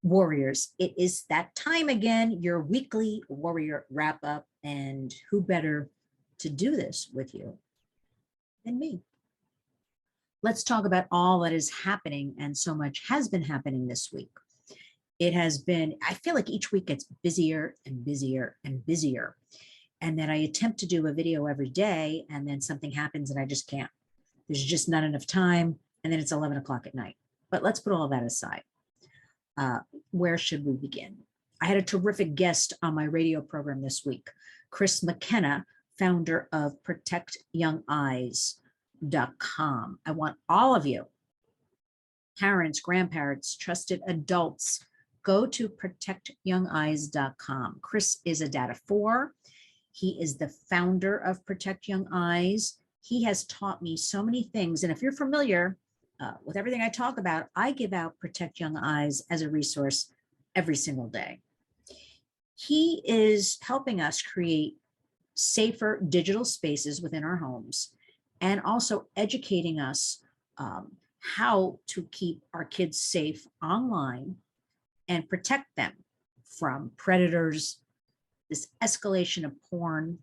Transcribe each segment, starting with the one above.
Warriors, it is that time again, your weekly warrior wrap up. And who better to do this with you than me? Let's talk about all that is happening, and so much has been happening this week. It has been, I feel like each week gets busier and busier and busier. And then I attempt to do a video every day, and then something happens and I just can't. There's just not enough time. And then it's 11 o'clock at night. But let's put all that aside. Where should we begin? I had a terrific guest on my radio program this week, Mckenna, founder of ProtectYoungEyes.com. I want all of you, parents, grandparents, trusted adults, go to ProtectYoungEyes.com. Chris is a dad of 4. He is the founder of Protect Young Eyes. He has taught me so many things. And if you're familiar with everything I talk about, I give out Protect Young Eyes as a resource every single day. He is helping us create safer digital spaces within our homes, and also educating us how to keep our kids safe online and protect them from predators, this escalation of porn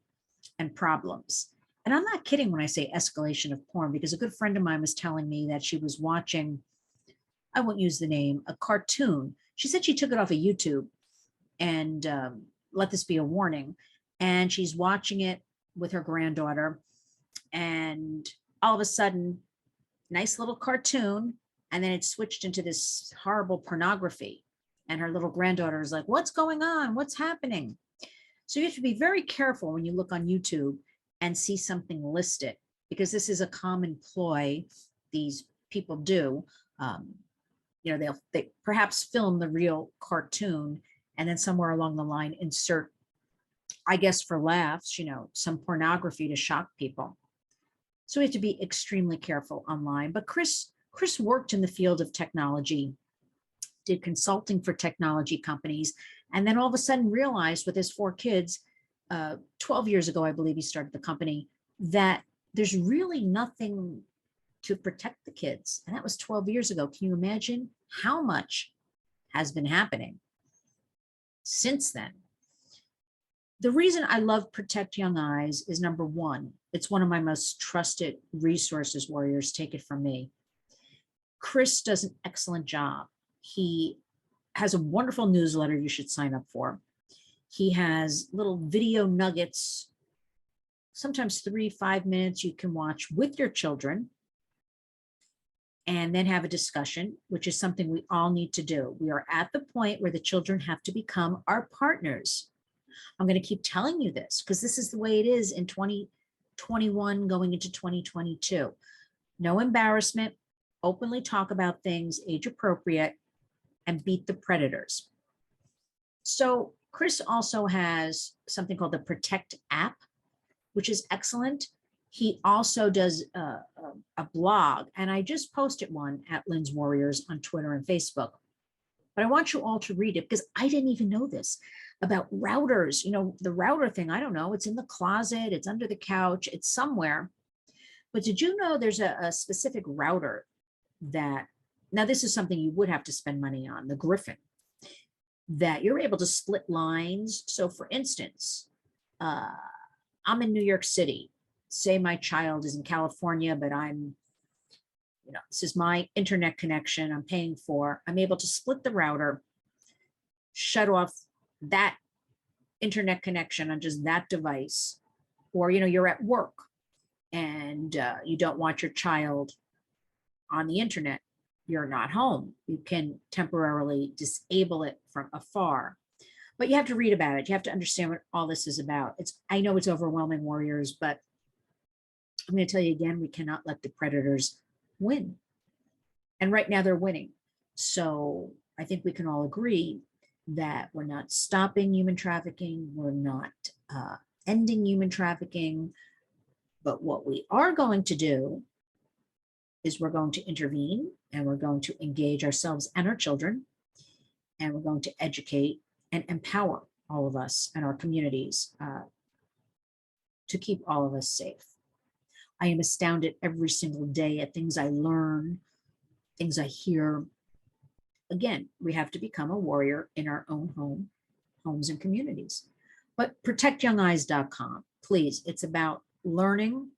and problems. And I'm not kidding when I say escalation of porn, because a good friend of mine was telling me that she was watching, I won't use the name, a cartoon. She said she took it off of YouTube, and let this be a warning. And she's watching it with her granddaughter, and all of a sudden, nice little cartoon, and then it switched into this horrible pornography. And her little granddaughter is like, what's going on? What's happening? So you have to be very careful when you look on YouTube and see something listed, because this is a common ploy these people do. They perhaps film the real cartoon, and then somewhere along the line insert, I guess for laughs, some pornography to shock people. So we have to be extremely careful online. But Chris worked in the field of technology, did consulting for technology companies, and then all of a sudden realized with his 4 kids, 12 years ago, I believe he started the company, that there's really nothing to protect the kids. And that was 12 years ago. Can you imagine how much has been happening since then? The reason I love Protect Young Eyes is, number one, it's one of my most trusted resources, warriors. Take it from me. Chris does an excellent job. He has a wonderful newsletter you should sign up for. He has little video nuggets, sometimes 3-5 minutes you can watch with your children, and then have a discussion, which is something we all need to do. We are at the point where the children have to become our partners. I'm going to keep telling you this because this is the way it is in 2021 going into 2022. No embarrassment, openly talk about things, age appropriate, and beat the predators. So Chris also has something called the Protect app, which is excellent. He also does a blog, and I just posted one at Lynn's Warriors on Twitter and Facebook. But I want you all to read it because I didn't even know this about routers. The router thing, I don't know. It's in the closet, it's under the couch, it's somewhere. But did you know there's a specific router that, now this is something you would have to spend money on, the Griffin, that you're able to split lines. So for instance, I'm in New York City. Say my child is in California, but this is my internet connection I'm paying for. I'm able to split the router, shut off that internet connection on just that device. Or, you're at work and you don't want your child on the internet. You're not home. You can temporarily disable it from afar. But you have to read about it. You have to understand what all this is about. I know it's overwhelming, warriors, but I'm going to tell you again, we cannot let the predators win. And right now they're winning. So I think we can all agree that we're not stopping human trafficking. We're not ending human trafficking. But what we are going to do is we're going to intervene, and we're going to engage ourselves and our children, and we're going to educate and empower all of us and our communities to keep all of us safe. I am astounded every single day at things I learn, things I hear, Again, we have to become a warrior in our own homes and communities. But protectyoungeyes.com, please, it's about learning,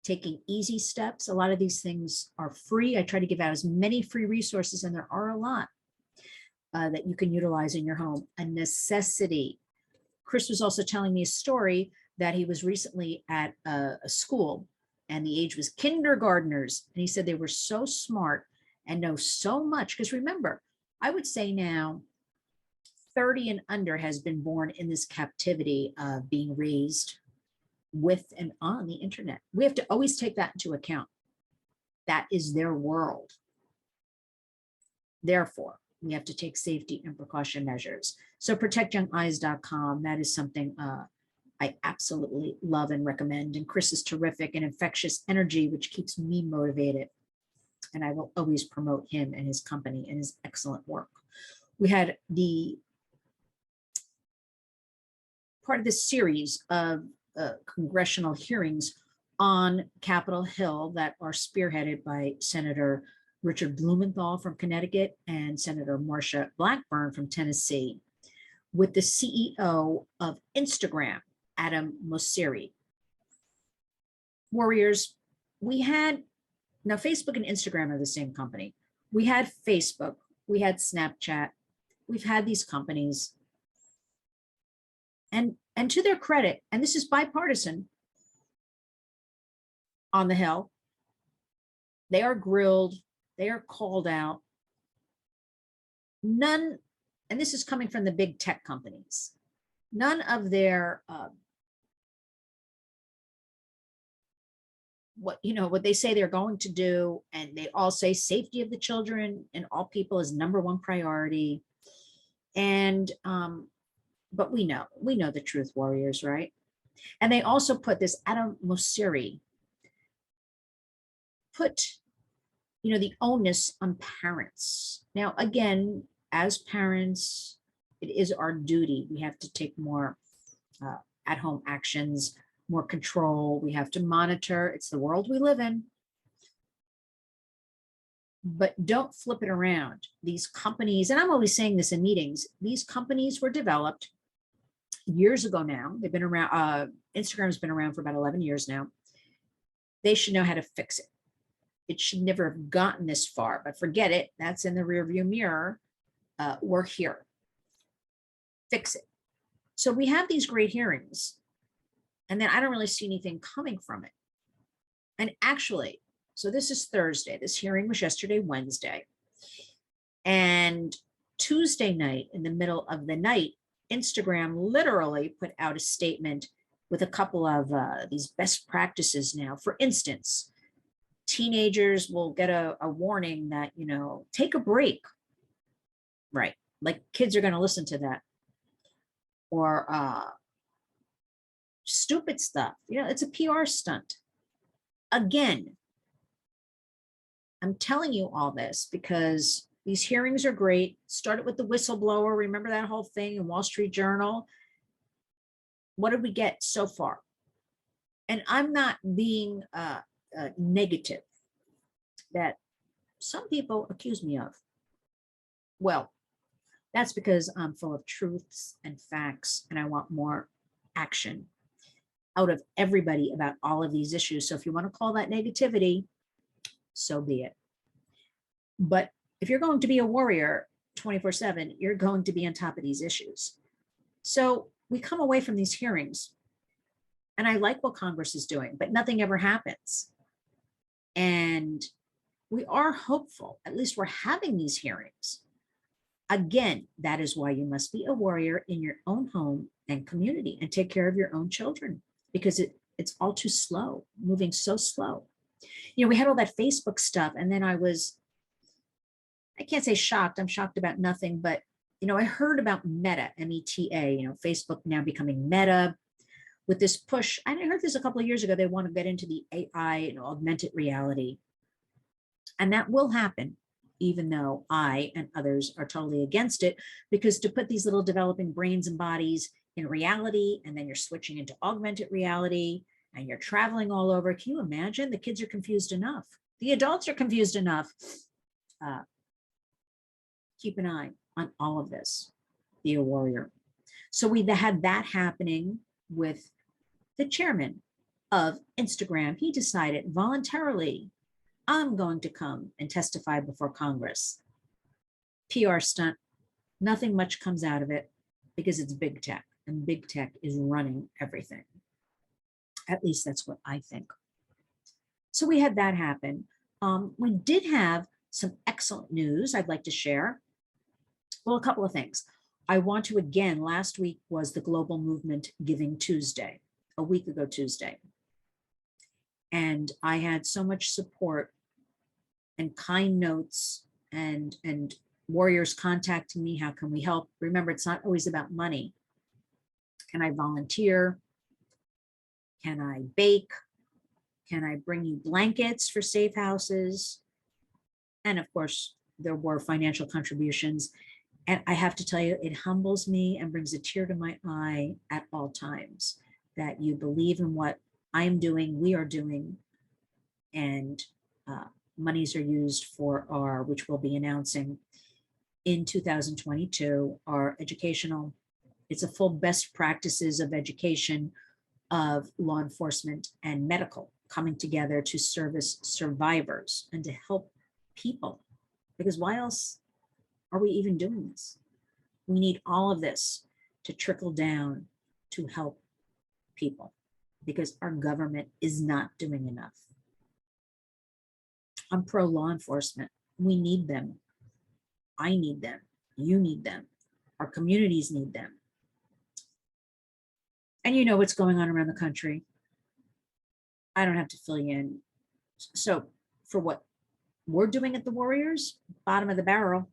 taking easy steps. A lot of these things are free. I try to give out as many free resources, and there are a lot that you can utilize in your home. A necessity. Chris was also telling me a story that he was recently at a school, and the age was kindergartners. And he said they were so smart and know so much. Because remember, I would say now 30 and under has been born in this captivity of being raised with and on the internet. We have to always take that into account. That is their world. Therefore, we have to take safety and precaution measures. So protectyoungeyes.com, that is something I absolutely love and recommend. And Chris is terrific and infectious energy, which keeps me motivated. And I will always promote him and his company and his excellent work. We had the part of this series of congressional hearings on Capitol Hill that are spearheaded by Senator Richard Blumenthal from Connecticut and Senator Marsha Blackburn from Tennessee, with the CEO of Instagram, Adam Mosseri. Warriors, we had, now Facebook and Instagram are the same company. We had Facebook, we had Snapchat, we've had these companies. And to their credit, and this is bipartisan on the Hill, they are grilled, they are called out. None, and this is coming from the big tech companies, none of their what they say they're going to do, and they all say safety of the children and all people is number one priority. And but we know the truth, warriors, right? And they also put this Adam Mosseri put the onus on parents. Now, again, as parents, it is our duty. We have to take more at-home actions, more control. We have to monitor. It's the world we live in. But don't flip it around. These companies, and I'm always saying this in meetings, these companies were developed years ago now. They've been around, Instagram's been around for about 11 years now. They should know how to fix it. It should never have gotten this far, but forget it. That's in the rearview mirror. We're here. Fix it. So we have these great hearings, and then I don't really see anything coming from it. And actually, so this is Thursday. This hearing was yesterday, Wednesday. And Tuesday night, in the middle of the night, Instagram literally put out a statement with a couple of these best practices now. For instance, teenagers will get a warning that, take a break. Right. Like kids are going to listen to that. Or stupid stuff. It's a PR stunt. Again, I'm telling you all this because these hearings are great. Started with the whistleblower. Remember that whole thing in Wall Street Journal? What did we get so far? And I'm not being negative that some people accuse me of. Well, that's because I'm full of truths and facts, and I want more action out of everybody about all of these issues. So if you want to call that negativity, so be it. But if you're going to be a warrior 24/7, you're going to be on top of these issues. So we come away from these hearings, and I like what Congress is doing, but nothing ever happens. And we are hopeful, at least we're having these hearings. Again, that is why you must be a warrior in your own home and community and take care of your own children, because it's all too slow, moving so slow. We had all that Facebook stuff, and then I can't say shocked. I'm shocked about nothing, but I heard about Meta, META, Facebook now becoming Meta with this push. I heard this a couple of years ago. They want to get into the AI and augmented reality. And that will happen, even though I and others are totally against it, because to put these little developing brains and bodies in reality, and then you're switching into augmented reality and you're traveling all over. Can you imagine? The kids are confused enough. The adults are confused enough. Can keep an eye on all of this. Be a warrior. So we had that happening with the chairman of Instagram. He decided voluntarily, I'm going to come and testify before Congress. PR stunt. Nothing much comes out of it because it's big tech, and big tech is running everything. At least that's what I think. So we had that happen. We did have some excellent news I'd like to share. Well, a couple of things. I want to, again, last week was the Global Movement Giving Tuesday, a week ago Tuesday. And I had so much support and kind notes and warriors contacting me. How can we help? Remember, it's not always about money. Can I volunteer? Can I bake? Can I bring you blankets for safe houses? And of course, there were financial contributions. And I have to tell you, it humbles me and brings a tear to my eye at all times that you believe in what I'm doing, we are doing, and monies are used for our, which we'll be announcing in 2022, our educational, it's a full best practices of education of law enforcement and medical coming together to service survivors and to help people. Because why else are we even doing this? We need all of this to trickle down to help people because our government is not doing enough. I'm pro law enforcement. We need them. I need them. You need them. Our communities need them. And you know what's going on around the country. I don't have to fill you in. So for what we're doing at the Warriors, bottom of the barrel.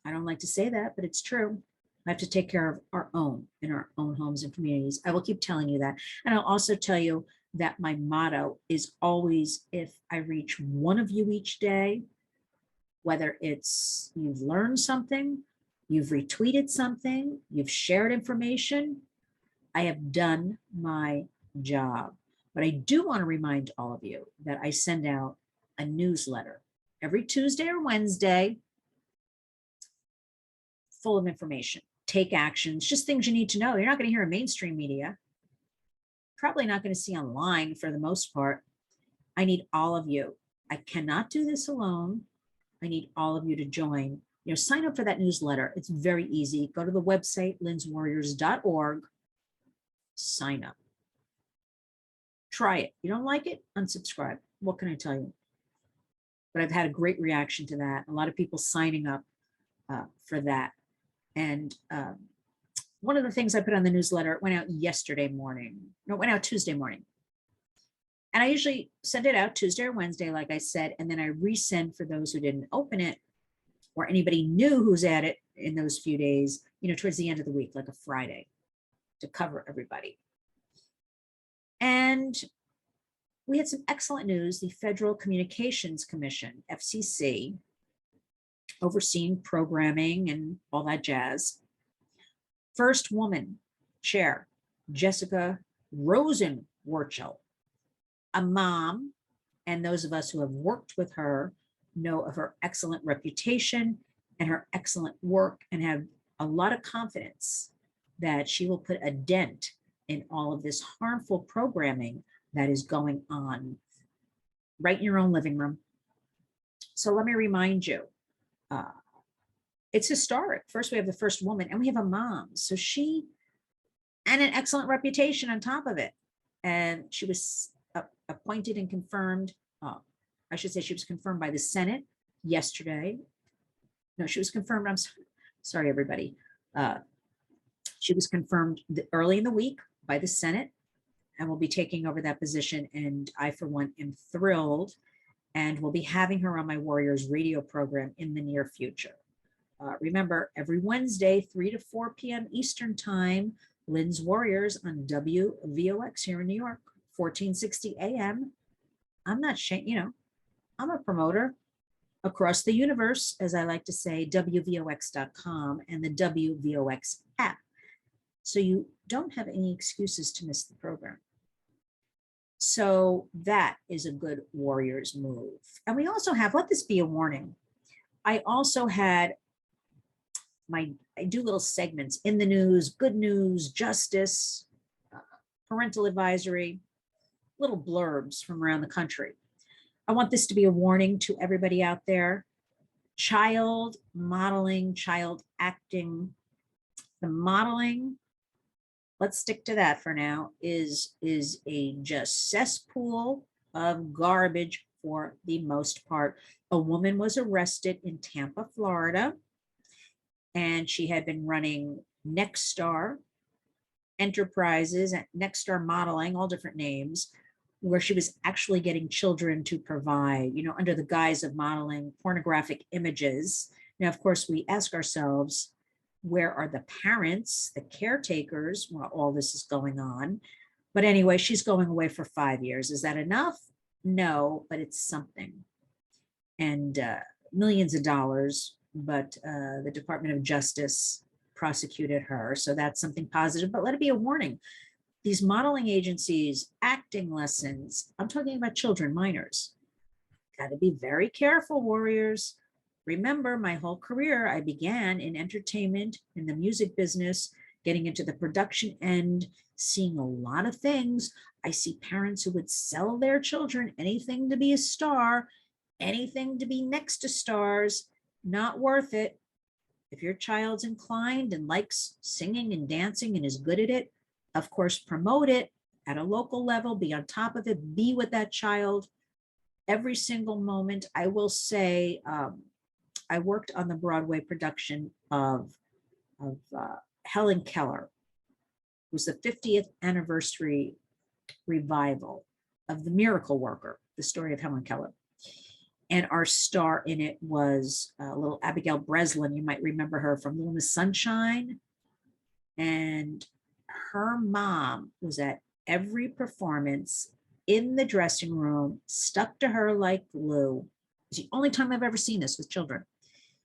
I don't like to say that, but it's true. I have to take care of our own in our own homes and communities. I will keep telling you that. And I'll also tell you that my motto is always, if I reach one of you each day, whether it's you've learned something, you've retweeted something, you've shared information, I have done my job. But I do want to remind all of you that I send out a newsletter every Tuesday or Wednesday, full of information, take actions, just things you need to know. You're not going to hear in mainstream media, probably not going to see online for the most part. I need all of you. I cannot do this alone. I need all of you to join. Sign up for that newsletter. It's very easy. Go to the website, linswarriors.org, sign up. Try it. You don't like it? Unsubscribe. What can I tell you? But I've had a great reaction to that. A lot of people signing up for that. And one of the things I put on the newsletter, it went out yesterday morning. No, it went out Tuesday morning. And I usually send it out Tuesday or Wednesday, like I said, and then I resend for those who didn't open it or anybody new who's at it in those few days, towards the end of the week, like a Friday, to cover everybody. And we had some excellent news. The Federal Communications Commission, FCC, overseeing programming and all that jazz. First woman chair, Jessica Rosenworcel, a mom, and those of us who have worked with her know of her excellent reputation and her excellent work and have a lot of confidence that she will put a dent in all of this harmful programming that is going on right in your own living room. So let me remind you, it's historic. First, we have the first woman and we have a mom. So she, and an excellent reputation on top of it. And she was appointed and confirmed. I should say she was confirmed by the Senate yesterday. No, she was confirmed. I'm sorry, everybody. She was confirmed early in the week by the Senate and will be taking over that position. And I, for one, am thrilled and will be having her on my Warriors radio program in the near future. Remember, every Wednesday, 3 to 4 p.m. Eastern Time, Lynn's Warriors on WVOX here in New York, 1460 a.m. I'm not ashamed, I'm a promoter across the universe, as I like to say, WVOX.com and the WVOX app. So you don't have any excuses to miss the program. So that is a good Warriors move. And we also have, let this be a warning. I also had I do little segments in the news, good news, justice, uh, parental advisory, little blurbs from around the country. I want this to be a warning to everybody out there. Child modeling, child acting, the modeling, let's stick to that for now, is a just cesspool of garbage for the most part. A woman was arrested in Tampa, Florida, and she had been running Nexstar Enterprises, Nexstar Modeling, all different names, where she was actually getting children to provide, under the guise of modeling pornographic images. Now, of course, we ask ourselves, where are the parents, the caretakers, while all this is going on? But anyway, she's going away for 5 years. Is that enough? No, but it's something. And millions of dollars, but the Department of Justice prosecuted her. So that's something positive, but let it be a warning. These modeling agencies, acting lessons, I'm talking about children, minors. Got to be very careful, warriors. Remember, my whole career, I began in entertainment, in the music business, getting into the production end, seeing a lot of things. I see parents who would sell their children anything to be a star, anything to be next to stars, not worth it. If your child's inclined and likes singing and dancing and is good at it, of course, promote it at a local level, be on top of it, be with that child every single moment. I will say, I worked on the Broadway production of Helen Keller. It was the 50th anniversary revival of The Miracle Worker, the story of Helen Keller. And our star in it was little Abigail Breslin. You might remember her from Little Miss Sunshine. And her mom was at every performance in the dressing room, stuck to her like glue. It's the only time I've ever seen this with children.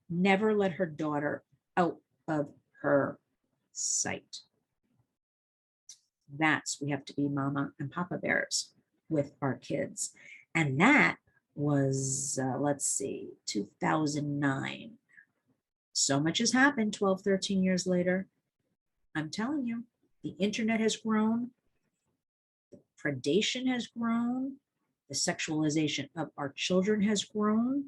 Never let her daughter out of her sight. We have to be mama and papa bears with our kids. And that was, 2009. So much has happened 12, 13 years later. I'm telling you, the internet has grown. The predation has grown. The sexualization of our children has grown.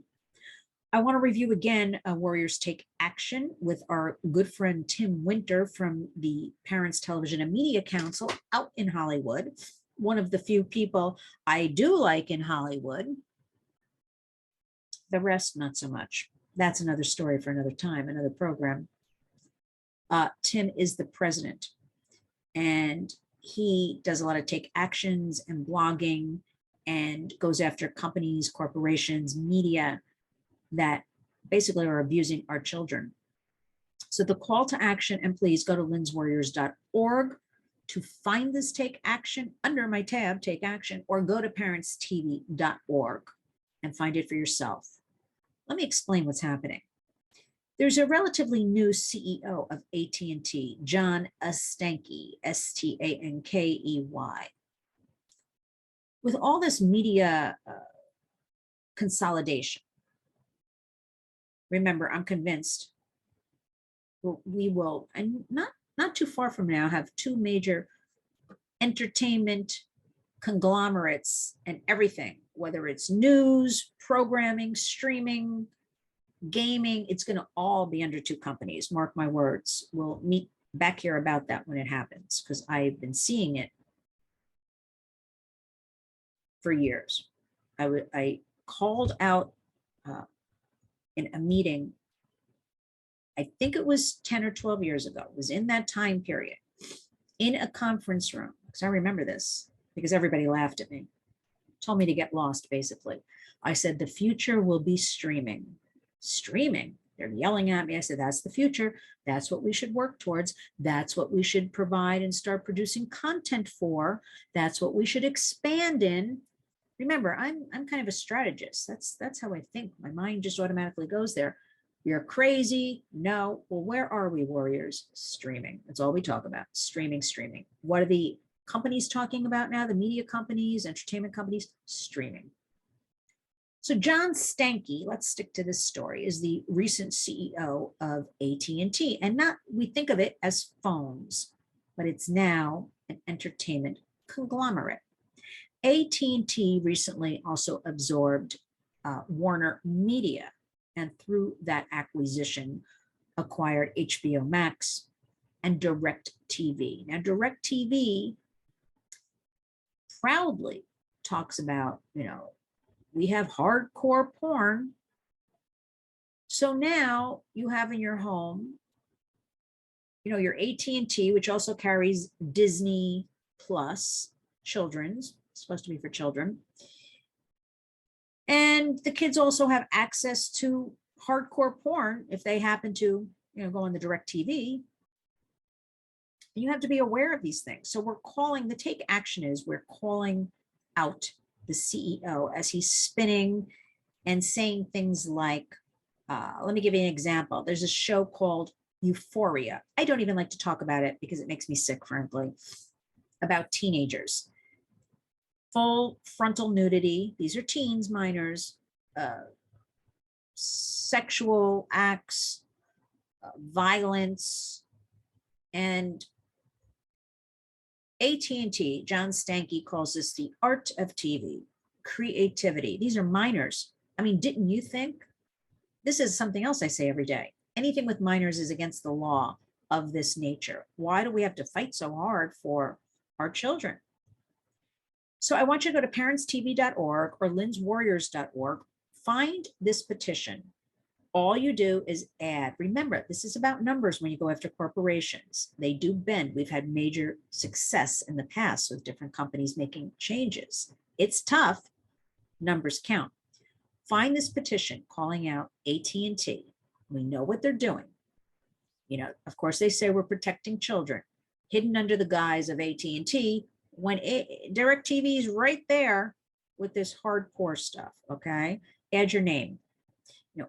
I want to review again Warriors Take Action with our good friend Tim Winter from the Parents Television and Media Council out in Hollywood. One of the few people I do like in Hollywood. The rest, not so much. That's another story for another time, another program. Tim is the president, and he does a lot of take actions and blogging and goes after companies, corporations, media that basically are abusing our children. So the call to action, and please go to linswarriors.org to find this take action under my tab, take action, or go to parentstv.org and find it for yourself. Let me explain what's happening. There's a relatively new CEO of AT&T, John Stankey, Stankey. With all this media consolidation, remember, I'm convinced we will, and not too far from now, have two major entertainment conglomerates and everything, whether it's news, programming, streaming, gaming, it's going to all be under two companies. Mark my words. We'll meet back here about that when it happens, because I've been seeing it for years. I called out in a meeting, I think it was 10 or 12 years ago. It was in that time period, in a conference room, because I remember this, because everybody laughed at me, told me to get lost, basically. I said, the future will be streaming. Streaming. They're yelling at me. I said, that's the future. That's what we should work towards. That's what we should provide and start producing content for. That's what we should expand in. Remember, I'm kind of a strategist. That's how I think. My mind just automatically goes there. You're crazy. No. Well, where are we, warriors? Streaming. That's all we talk about. Streaming, streaming. What are the companies talking about now? The media companies, entertainment companies? Streaming. So John Stankey, let's stick to this story, is the recent CEO of AT&T. And not, we think of it as phones, but it's now an entertainment conglomerate. AT&T recently also absorbed Warner Media, and through that acquisition, acquired HBO Max and DirecTV. Now, DirecTV proudly talks about, we have hardcore porn. So now you have in your home, your AT&T, which also carries Disney Plus, children's, supposed to be for children. And the kids also have access to hardcore porn if they happen to, go on the DirecTV. You have to be aware of these things. So we're calling, the take action is we're calling out the CEO as he's spinning and saying things like, let me give you an example. There's a show called Euphoria. I don't even like to talk about it because it makes me sick, frankly, about teenagers. Full frontal nudity. These are teens, minors, sexual acts, violence, and AT&T, John Stankey, calls this the art of TV, creativity. These are minors. I mean, didn't you think? This is something else I say every day. Anything with minors is against the law of this nature. Why do we have to fight so hard for our children? So I want you to go to parentstv.org or linswarriors.org. Find this petition. All you do is add. Remember, this is about numbers when you go after corporations. They do bend. We've had major success in the past with different companies making changes. It's tough. Numbers count. Find this petition calling out AT&T. We know what they're doing. Of course, they say we're protecting children, hidden under the guise of AT&T, when DirecTV is right there with this hardcore stuff, okay? Add your name,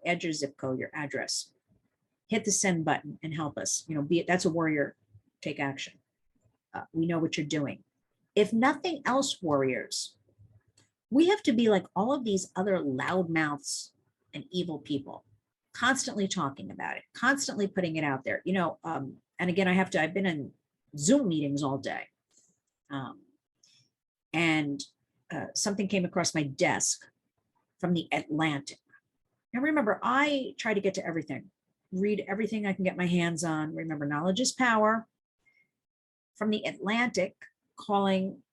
add your zip code, your address. Hit the send button and help us. That's a warrior. Take action. We know what you're doing. If nothing else, warriors, we have to be like all of these other loudmouths and evil people, constantly talking about it, constantly putting it out there. And again, I've been in Zoom meetings all day. And something came across my desk from the Atlantic. Now remember, I try to get to everything, read everything I can get my hands on. Remember, knowledge is power. From the Atlantic, calling,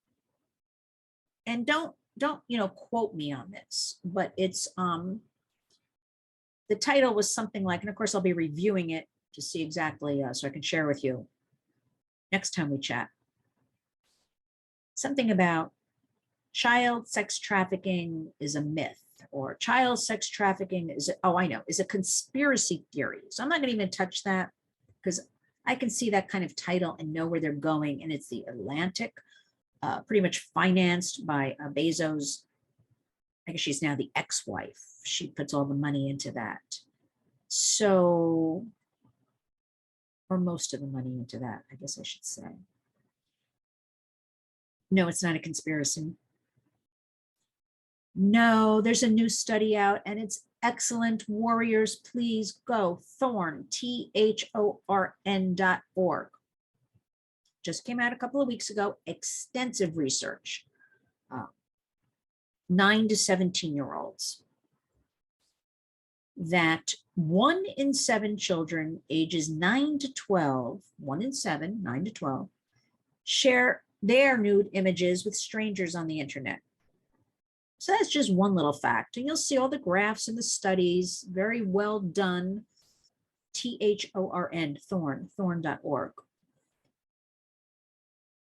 and don't quote me on this, but it's the title was something like, and of course I'll be reviewing it to see exactly so I can share with you next time we chat. Something about child sex trafficking is a myth, or child sex trafficking is a conspiracy theory. So I'm not going to even touch that because I can see that kind of title and know where they're going. And it's the Atlantic, pretty much financed by Bezos. I guess she's now the ex-wife. She puts all the money into that. So, or most of the money into that, I guess I should say. No, it's not a conspiracy. No, there's a new study out and it's excellent. Warriors, please go. Thorn, THORN.org. Just came out a couple of weeks ago. Extensive research. 9 to 17-year-olds. That 1 in 7 children ages 9 to 12, 1 in 7, 9 to 12, share their nude images with strangers on the internet. So that's just one little fact. And you'll see all the graphs and the studies, very well done. THORN, thorn.org.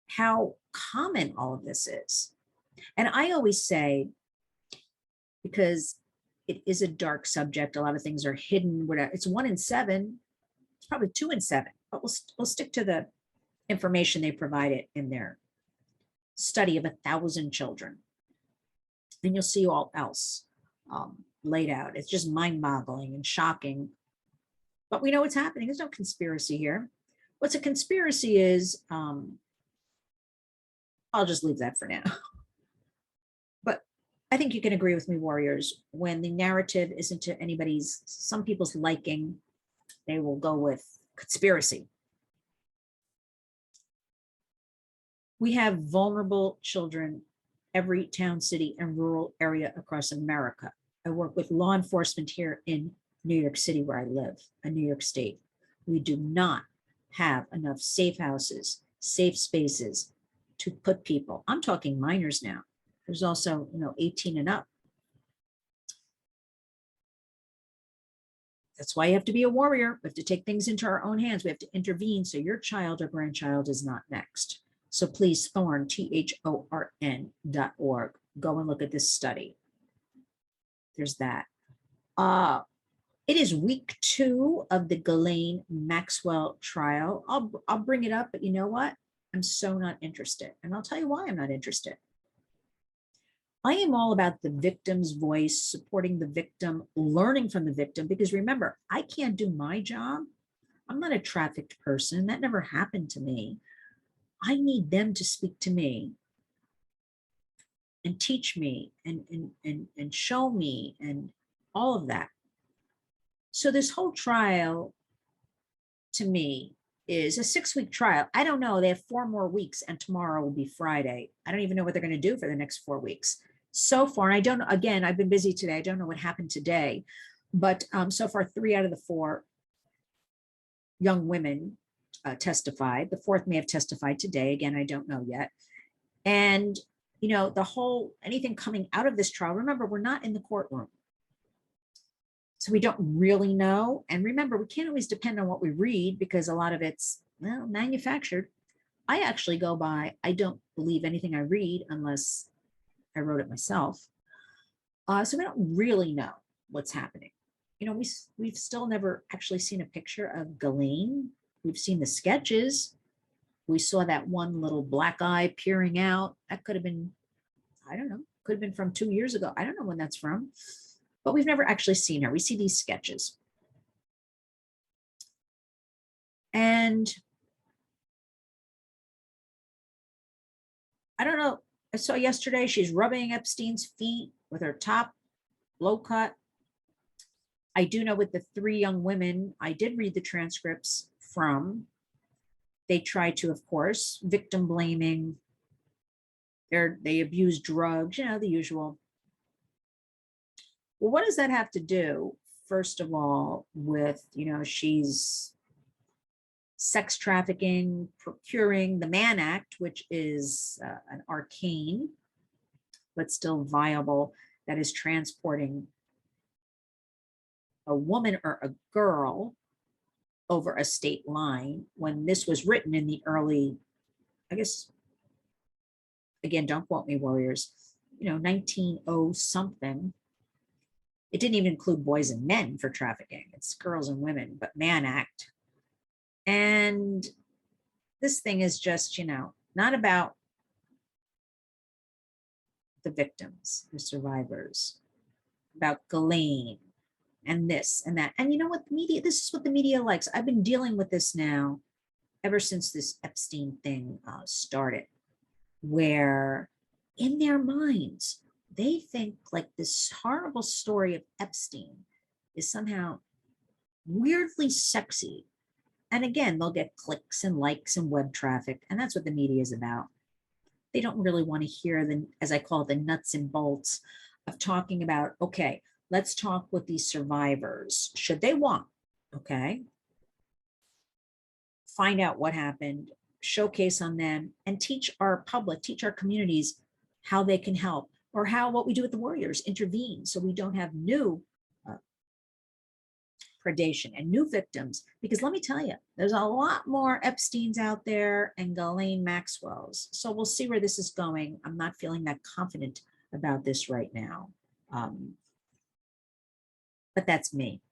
How common all of this is. And I always say, because it is a dark subject, a lot of things are hidden, whatever. It's 1 in 7, it's probably 2 in 7, but we'll stick to the information they provided in their study of 1,000 children. And you'll see all else laid out. It's just mind-boggling and shocking. But we know what's happening. There's no conspiracy here. What's a conspiracy is, I'll just leave that for now. But I think you can agree with me, warriors, when the narrative isn't to some people's liking, they will go with conspiracy. We have vulnerable children every town, city, and rural area across America. I work with law enforcement here in New York City, where I live, in New York State. We do not have enough safe houses, safe spaces to put people. I'm talking minors now. There's also, 18 and up. That's why you have to be a warrior. We have to take things into our own hands. We have to intervene so your child or grandchild is not next. So please, Thorn, THORN.org. Go and look at this study. There's that. It is week 2 of the Ghislaine Maxwell trial. I'll bring it up, but you know what? I'm so not interested. And I'll tell you why I'm not interested. I am all about the victim's voice, supporting the victim, learning from the victim, because remember, I can't do my job. I'm not a trafficked person. That never happened to me. I need them to speak to me and teach me and show me and all of that. So this whole trial, to me, is a 6-week trial. I don't know. They have 4 more weeks, and tomorrow will be Friday. I don't even know what they're going to do for the next 4 weeks. So far, and I don't know, again, I've been busy today. I don't know what happened today, but so far, 3 out of the 4 young women testified. The 4th may have testified today. Again, I don't know yet. And, the whole, anything coming out of this trial, remember, we're not in the courtroom. So we don't really know. And remember, we can't always depend on what we read because a lot of it's, manufactured. I actually go by, I don't believe anything I read unless I wrote it myself. So we don't really know what's happening. We've still never actually seen a picture of Ghislaine. We've seen the sketches. We saw that one little black eye peering out. That could have been, I don't know, could have been from 2 years ago. I don't know when that's from, but we've never actually seen her. We see these sketches. And I don't know, I saw yesterday she's rubbing Epstein's feet with her top low cut. I do know with the 3 young women, I did read the transcripts from, they tried to, of course, victim blaming. They abuse drugs, the usual. Well, what does that have to do, first of all, with, she's sex trafficking, procuring the Mann Act, which is an arcane, but still viable, that is transporting a woman or a girl over a state line, when this was written in the early, I guess, again, don't quote me, warriors, 1900 something. It didn't even include boys and men for trafficking. It's girls and women, but Mann Act. And this thing is just, not about the victims, the survivors, about Ghislaine and this and that. And you know what, the media, this is what the media likes. I've been dealing with this now ever since this Epstein thing started, where in their minds, they think like this horrible story of Epstein is somehow weirdly sexy. And again, they'll get clicks and likes and web traffic. And that's what the media is about. They don't really want to hear the, as I call it, the nuts and bolts of talking about, okay, let's talk with these survivors. Should they want, okay, find out what happened, showcase on them, and teach our public, teach our communities how they can help, or how what we do with the warriors, intervene so we don't have new predation and new victims. Because let me tell you, there's a lot more Epsteins out there and Ghislaine Maxwell's. So we'll see where this is going. I'm not feeling that confident about this right now. But that's me.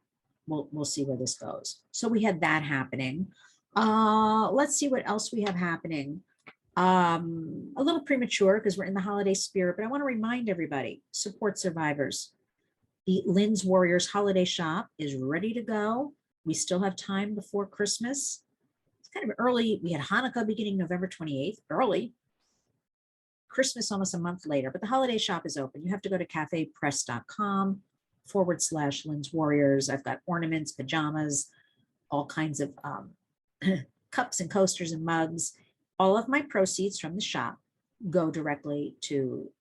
We'll see where this goes. So we had that happening. Let's see what else we have happening. A little premature because we're in the holiday spirit, but I want to remind everybody, support survivors. The Lynn's Warriors holiday shop is ready to go. We still have time before Christmas. It's kind of early. We had Hanukkah beginning November 28th, early. Christmas almost a month later, but the holiday shop is open. You have to go to cafepress.com/Lynn's Warriors. I've got ornaments, pajamas, all kinds of cups and coasters and mugs. All of my proceeds from the shop go directly to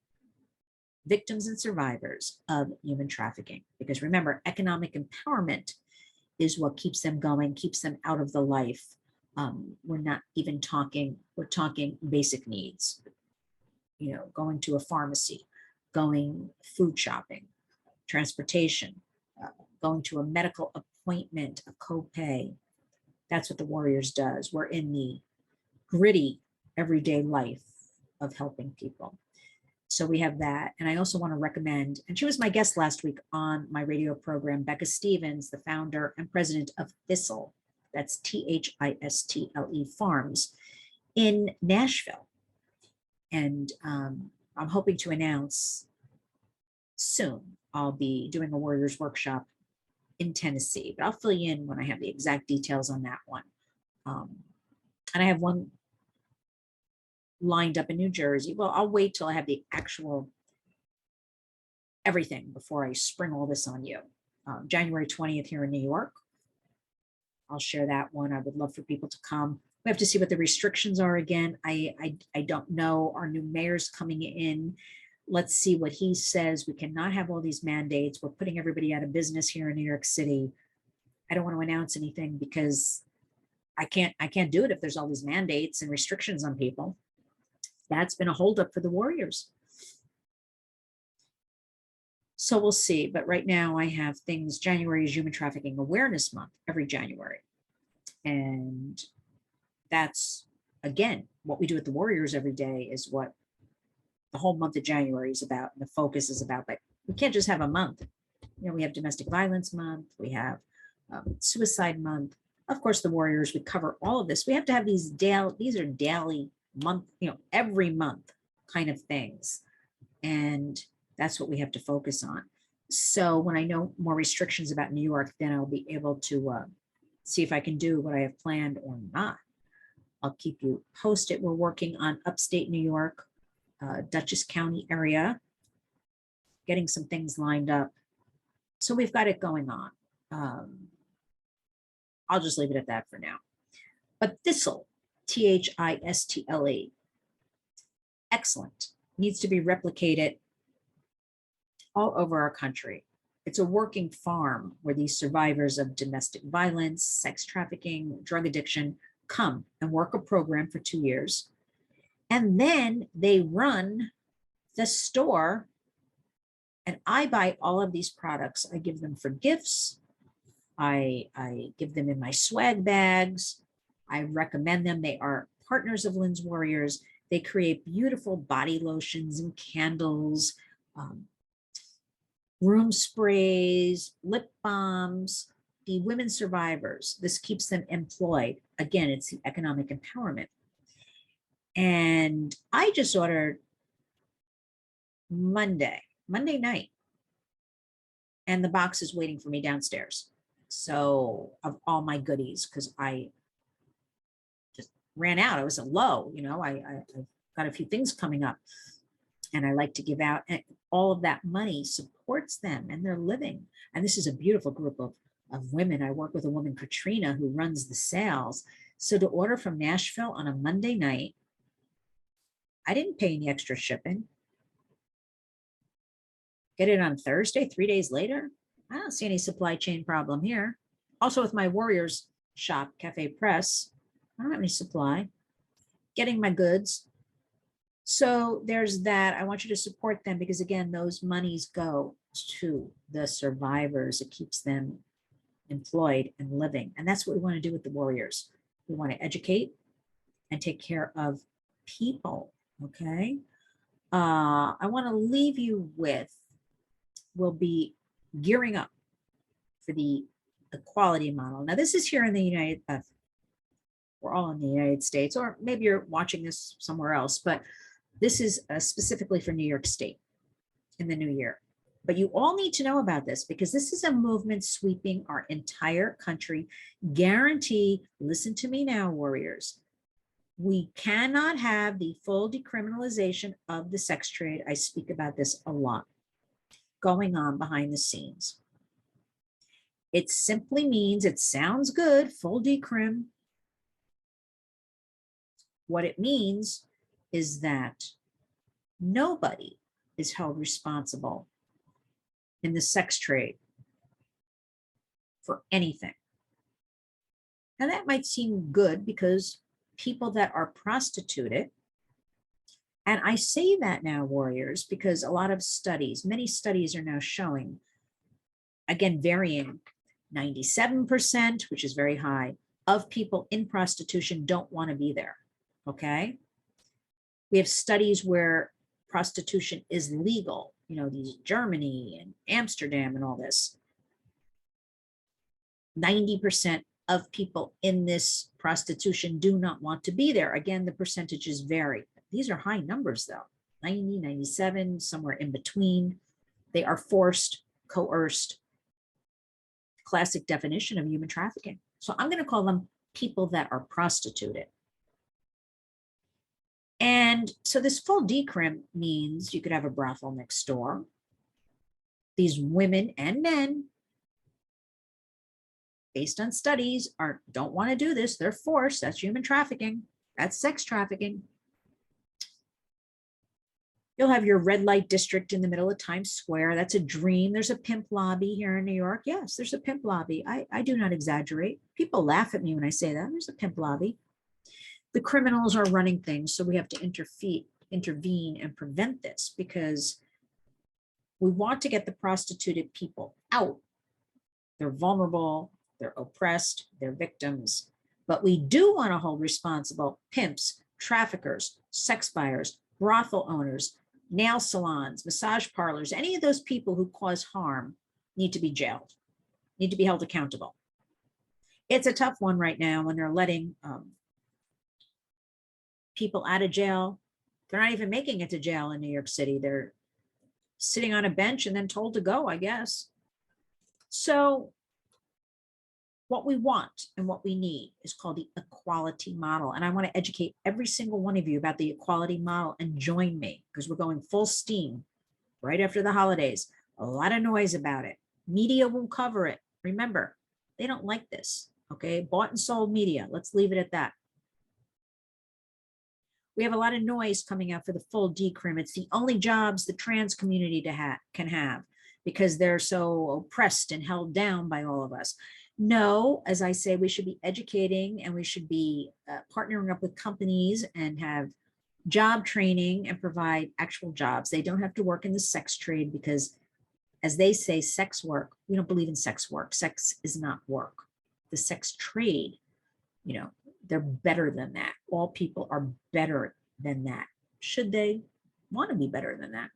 victims and survivors of human trafficking. Because remember, economic empowerment is what keeps them going, keeps them out of the life. We're not even talking, we're talking basic needs, going to a pharmacy, going food shopping, transportation, going to a medical appointment, a copay. That's what the Warriors does. We're in the gritty everyday life of helping people. So we have that. And I also want to recommend, and she was my guest last week on my radio program, Becca Stevens, the founder and president of Thistle. That's THISTLE Farms in Nashville. And I'm hoping to announce soon I'll be doing a Warriors workshop in Tennessee, but I'll fill you in when I have the exact details on that one. And I have one lined up in New Jersey. Well, I'll wait till I have the actual everything before I spring all this on you. January 20th here in New York. I'll share that one. I would love for people to come. We have to see what the restrictions are again. I don't know. Our new mayor's coming in. Let's see what he says. We cannot have all these mandates. We're putting everybody out of business here in New York City. I don't want to announce anything because I can't do it if there's all these mandates and restrictions on people. That's been a holdup for the Warriors. So we'll see. But right now I have things. January is Human Trafficking Awareness Month every January. And that's, again, what we do at the Warriors every day is what the whole month of January is about. And the focus is about, but we can't just have a month. We have Domestic Violence Month. We have Suicide Month. Of course, the Warriors, we cover all of this. We have to have these are daily month, every month kind of things. And that's what we have to focus on. So when I know more restrictions about New York, then I'll be able to see if I can do what I have planned or not. I'll keep you posted. We're working on upstate New York, Dutchess County area, getting some things lined up. So we've got it going on. I'll just leave it at that for now. But Thistle, THISTLE, excellent, needs to be replicated all over our country. It's a working farm where these survivors of domestic violence, sex trafficking, drug addiction come and work a program for 2 years. And then they run the store, and I buy all of these products. I give them for gifts. I give them in my swag bags. I recommend them. They are partners of Lynn's Warriors. They create beautiful body lotions and candles, room sprays, lip balms, the women survivors. This keeps them employed. Again, it's the economic empowerment. And I just ordered Monday night, and the box is waiting for me downstairs. So of all my goodies, because I just ran out. I was low, I got a few things coming up, and I like to give out, and all of that money supports them and they're living. And this is a beautiful group of women. I work with a woman, Katrina, who runs the sales. So to order from Nashville on a Monday night, I didn't pay any extra shipping. Get it on Thursday, 3 days later. I don't see any supply chain problem here. Also with my Warriors shop, Cafe Press, I don't have any supply. Getting my goods. So there's that. I want you to support them because, again, those monies go to the survivors. It keeps them employed and living. And that's what we want to do with the Warriors. We want to educate and take care of people. Okay. I want to leave you with, we'll be gearing up for the equality model. Now, this is here in the we're all in the United States, or maybe you're watching this somewhere else, but this is specifically for New York State in the new year. But you all need to know about this because this is a movement sweeping our entire country. Guarantee, listen to me now, Warriors. We cannot have the full decriminalization of the sex trade. I speak about this a lot going on behind the scenes. It simply means, it sounds good, full decrim. What it means is that nobody is held responsible in the sex trade for anything. Now that might seem good because people that are prostituted, and I say that now, warriors, because a lot of studies, many studies are now showing, again, varying, 97%, which is very high, of people in prostitution don't want to be there, okay? We have studies where prostitution is legal, you know, these Germany and Amsterdam and all this. 90% of people in this prostitution do not want to be there. Again, the percentages vary. These are high numbers though, 90, 97, somewhere in between. They are forced, coerced, classic definition of human trafficking. So I'm going to call them people that are prostituted. And so this full decrim means you could have a brothel next door. These women and men, based on studies, don't want to do this. They're forced. That's human trafficking. That's sex trafficking. You'll have your red light district in the middle of Times Square. That's a dream. There's a pimp lobby here in New York. Yes, there's a pimp lobby. I do not exaggerate. People laugh at me when I say that. There's a pimp lobby. The criminals are running things, so we have to intervene and prevent this because we want to get the prostituted people out. They're vulnerable, they're oppressed, they're victims, but we do want to hold responsible pimps, traffickers, sex buyers, brothel owners, nail salons, massage parlors. Any of those people who cause harm need to be jailed, need to be held accountable. It's a tough one right now when they're letting people out of jail. They're not even making it to jail in New York City. They're sitting on a bench and then told to go, I guess. So what we want and what we need is called the equality model. And I want to educate every single one of you about the equality model and join me because we're going full steam right after the holidays. A lot of noise about it. Media will cover it. Remember, they don't like this. Okay, bought and sold media. Let's leave it at that. We have a lot of noise coming out for the full decrim. It's the only jobs the trans community can have because they're so oppressed and held down by all of us. No, as I say, we should be educating and we should be partnering up with companies and have job training and provide actual jobs. They don't have to work in the sex trade because, as they say, sex work, we don't believe in sex work. Sex is not work. The sex trade, you know, they're better than that. All people are better than that. Should they want to be better than that?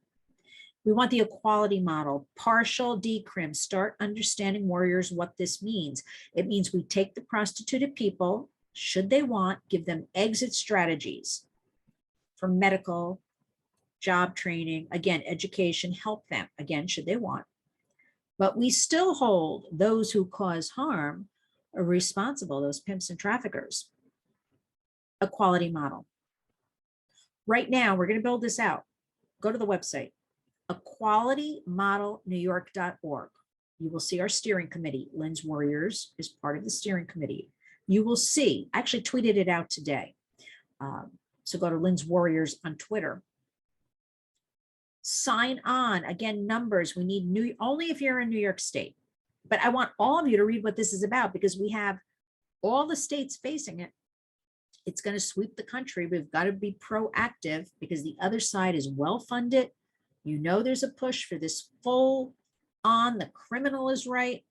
We want the equality model, partial decrim. Start understanding, warriors, what this means. It means we take the prostituted people, should they want, give them exit strategies for medical, job training, again, education, help them, again, should they want. But we still hold those who cause harm are responsible, those pimps and traffickers. Equality model. Right now, we're going to build this out. Go to the website, equalitymodelnewyork.org. You will see our steering committee. Lynn's Warriors is part of the steering committee. You will see, I actually tweeted it out today. So go to Lynn's Warriors on Twitter. Sign on. Again, numbers. We need only if you're in New York State. But I want all of you to read what this is about because we have all the states facing it. It's going to sweep the country. We've got to be proactive because the other side is well funded. You know, there's a push for this full on. The criminal is right.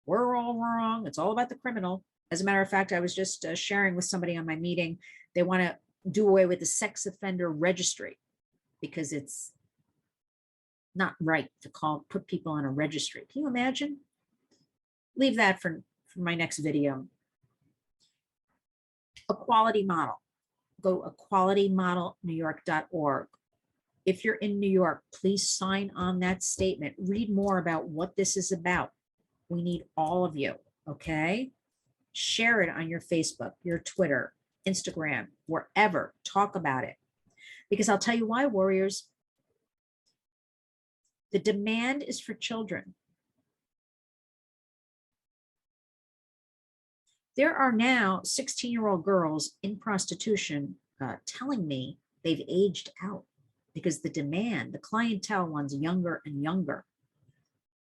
We're all wrong. It's all about the criminal. As a matter of fact, I was just sharing with somebody on my meeting. They want to do away with the sex offender registry because it's not right to put people on a registry. Can you imagine? Leave that for my next video. Equality model. Go equalitymodelnewyork.org. If you're in New York, please sign on that statement. Read more about what this is about. We need all of you, okay? Share it on your Facebook, your Twitter, Instagram, wherever, talk about it. Because I'll tell you why, warriors, the demand is for children. There are now 16-year-old girls in prostitution telling me they've aged out because the demand, the clientele wants younger and younger.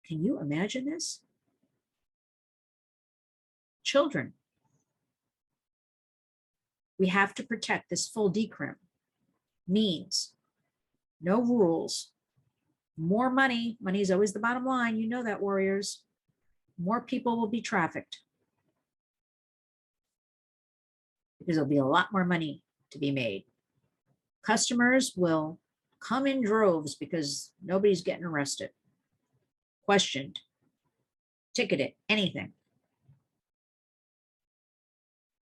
Can you imagine this? Children. We have to protect this full decrim. Means no rules, more money. Money is always the bottom line. You know that, warriors. More people will be trafficked because there'll be a lot more money to be made. Customers will come in droves because nobody's getting arrested, questioned, ticketed, anything.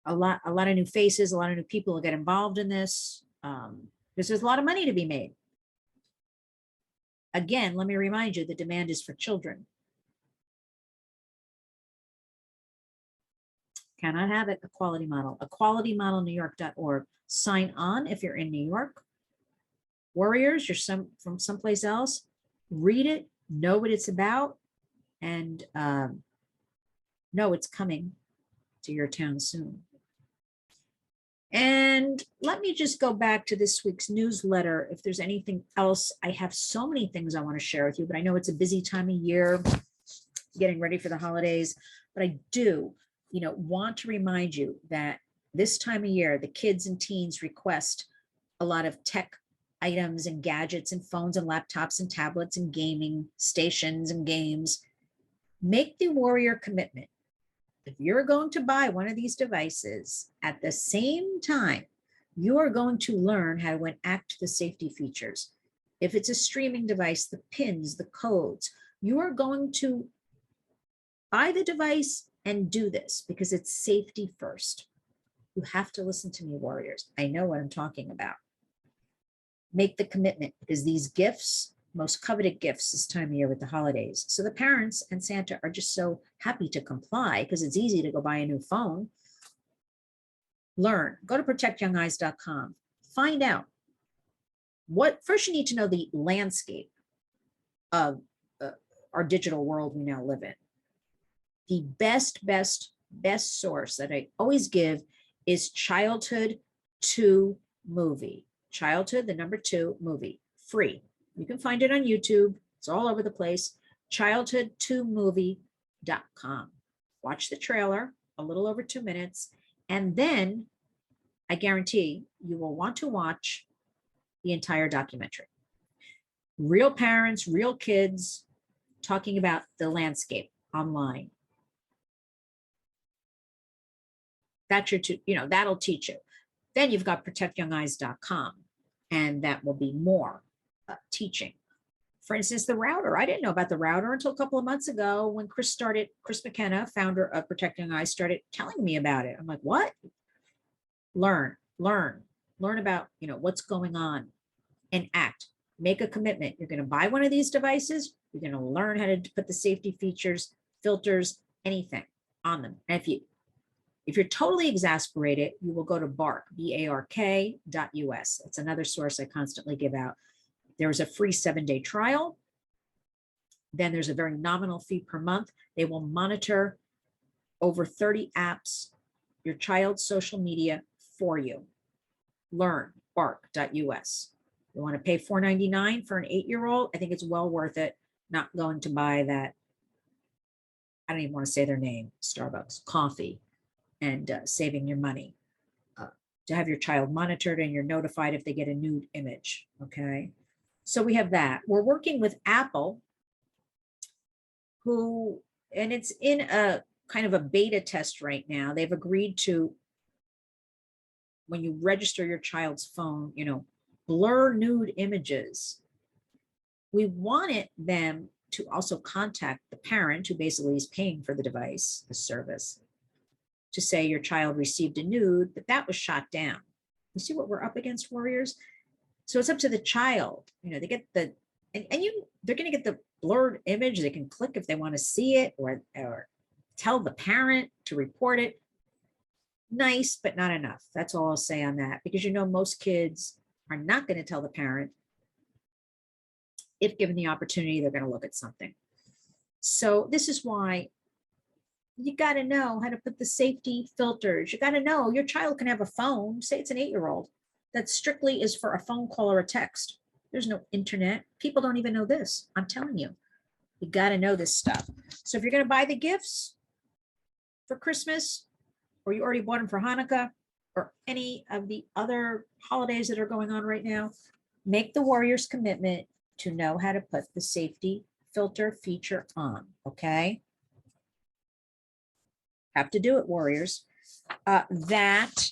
A lot of new faces, a lot of new people will get involved in this because there's a lot of money to be made. Again, let me remind you, the demand is for children. Cannot have it. Equality model. EqualityModelNewYork.org. Sign on if you're in New York. Warriors, you're from someplace else. Read it, know what it's about, and know it's coming to your town soon. And let me just go back to this week's newsletter. If there's anything else, I have so many things I want to share with you, but I know it's a busy time of year, getting ready for the holidays. But I do, want to remind you that this time of year, the kids and teens request a lot of tech items and gadgets and phones and laptops and tablets and gaming stations and games. Make the warrior commitment. If you're going to buy one of these devices, at the same time, you are going to learn how to enact the safety features. If it's a streaming device, the pins, the codes, you are going to buy the device and do this because it's safety first. You have to listen to me, warriors. I know what I'm talking about. Make the commitment because these gifts, most coveted gifts this time of year with the holidays. So the parents and Santa are just so happy to comply because it's easy to go buy a new phone. Learn. Go to protectyoungeyes.com. Find out first you need to know the landscape of our digital world we now live in. The best source that I always give is Childhood 2 movie. Childhood, the number 2 movie, free. You can find it on YouTube. It's all over the place. Childhood2movie.com. Watch the trailer, a little over 2 minutes. And then I guarantee you will want to watch the entire documentary. Real parents, real kids talking about the landscape online. That's that'll teach you. Then you've got protectyoungeyes.com, and that will be more teaching. For instance, the router. I didn't know about the router until a couple of months ago when Chris Mckenna, founder of Protect Young Eyes, started telling me about it. I'm like, what? Learn about, what's going on and act. Make a commitment. You're going to buy one of these devices. You're going to learn how to put the safety features, filters, anything on them. And if you're totally exasperated, you will go to bark, BARK.us. It's another source I constantly give out. There's a free 7-day trial. Then there's a very nominal fee per month. They will monitor over 30 apps, your child's social media for you. Learn, bark.us. You want to pay $4.99 for an 8-year-old? I think it's well worth it. Not going to buy that, I don't even want to say their name, Starbucks, coffee, and saving your money. To have your child monitored and you're notified if they get a nude image, okay? So we have that. We're working with Apple, and it's in a kind of a beta test right now. They've agreed to, when you register your child's phone, blur nude images. We wanted them to also contact the parent who basically is paying for the device, the service, to say your child received a nude, but that was shot down. You see what we're up against, warriors? So it's up to the child. They get they're going to get the blurred image. They can click if they want to see it or tell the parent to report it. Nice, but not enough. That's all I'll say on that, because most kids are not going to tell the parent. If given the opportunity, they're going to look at something. So this is why you got to know how to put the safety filters. You got to know your child can have a phone, say it's an 8-year-old, that strictly is for a phone call or a text. There's no internet. People don't even know this. I'm telling you, you got to know this stuff. So if you're going to buy the gifts for Christmas, or you already bought them for Hanukkah, or any of the other holidays that are going on right now, make the Warriors commitment to know how to put the safety filter feature on, okay? Have to do it, Warriors. That,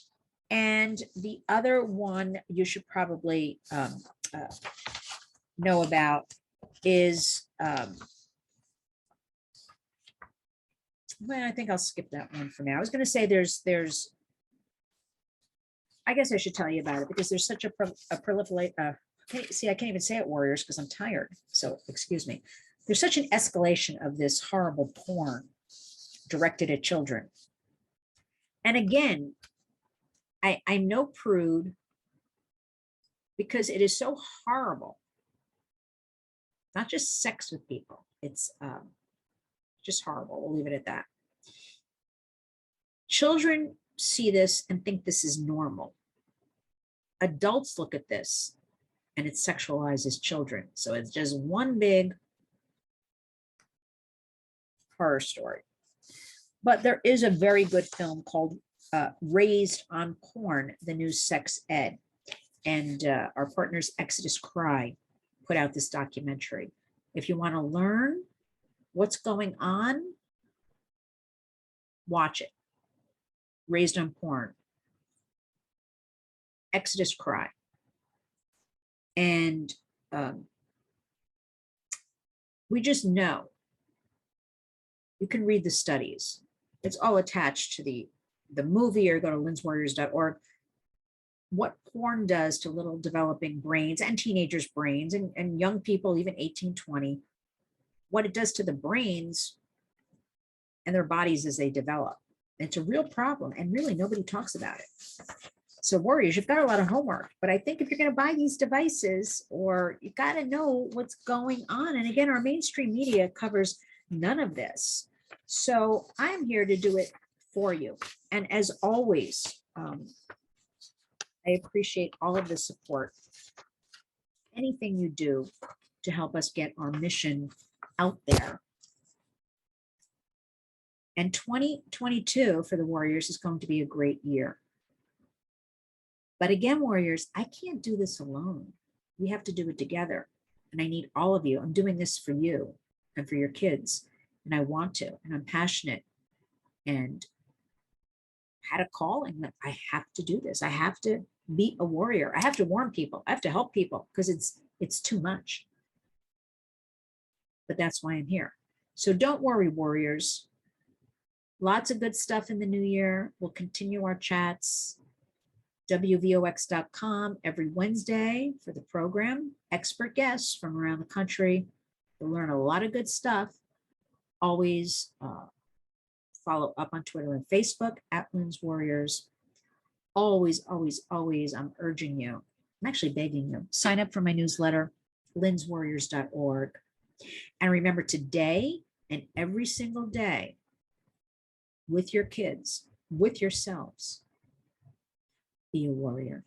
and the other one you should probably know about is, well, I think I'll skip that one for now. I was going to say there's, I guess I should tell you about it, because there's such a proliferate. See, I can't even say it, Warriors, because I'm tired. So excuse me. There's such an escalation of this horrible porn directed at children. And again, I'm no prude, because it is so horrible. Not just sex with people. It's just horrible. We'll leave it at that. Children see this and think this is normal. Adults look at this and it sexualizes children. So it's just one big horror story. But there is a very good film called Raised on Porn, the new sex ed. And our partners Exodus Cry put out this documentary. If you want to learn what's going on, watch it. Raised on Porn. Exodus Cry. And we just know. You can read the studies. It's all attached to the movie, or go to linswarriors.org. What porn does to little developing brains and teenagers' brains, and young people, even 18, 20, what it does to the brains and their bodies as they develop. It's a real problem, and really nobody talks about it. So Warriors, you've got a lot of homework, but I think if you're going to buy these devices, or you got to know what's going on. And again, our mainstream media covers none of this. So I'm here to do it for you. And as always, I appreciate all of the support. Anything you do to help us get our mission out there. And 2022 for the Warriors is going to be a great year. But again, Warriors, I can't do this alone. We have to do it together. And I need all of you. I'm doing this for you and for your kids. And I want to, and I'm passionate, and had a calling that I have to do this. I have to be a warrior. I have to warn people. I have to help people, because it's too much. But that's why I'm here. So don't worry, Warriors. Lots of good stuff in the new year. We'll continue our chats. WVOX.com every Wednesday for the program. Expert guests from around the country. You'll learn a lot of good stuff. Always follow up on Twitter and Facebook at Lynn's Warriors. Always, always, always, I'm urging you. I'm actually begging you. Sign up for my newsletter, linswarriors.org. And remember, today and every single day, with your kids, with yourselves, be a warrior.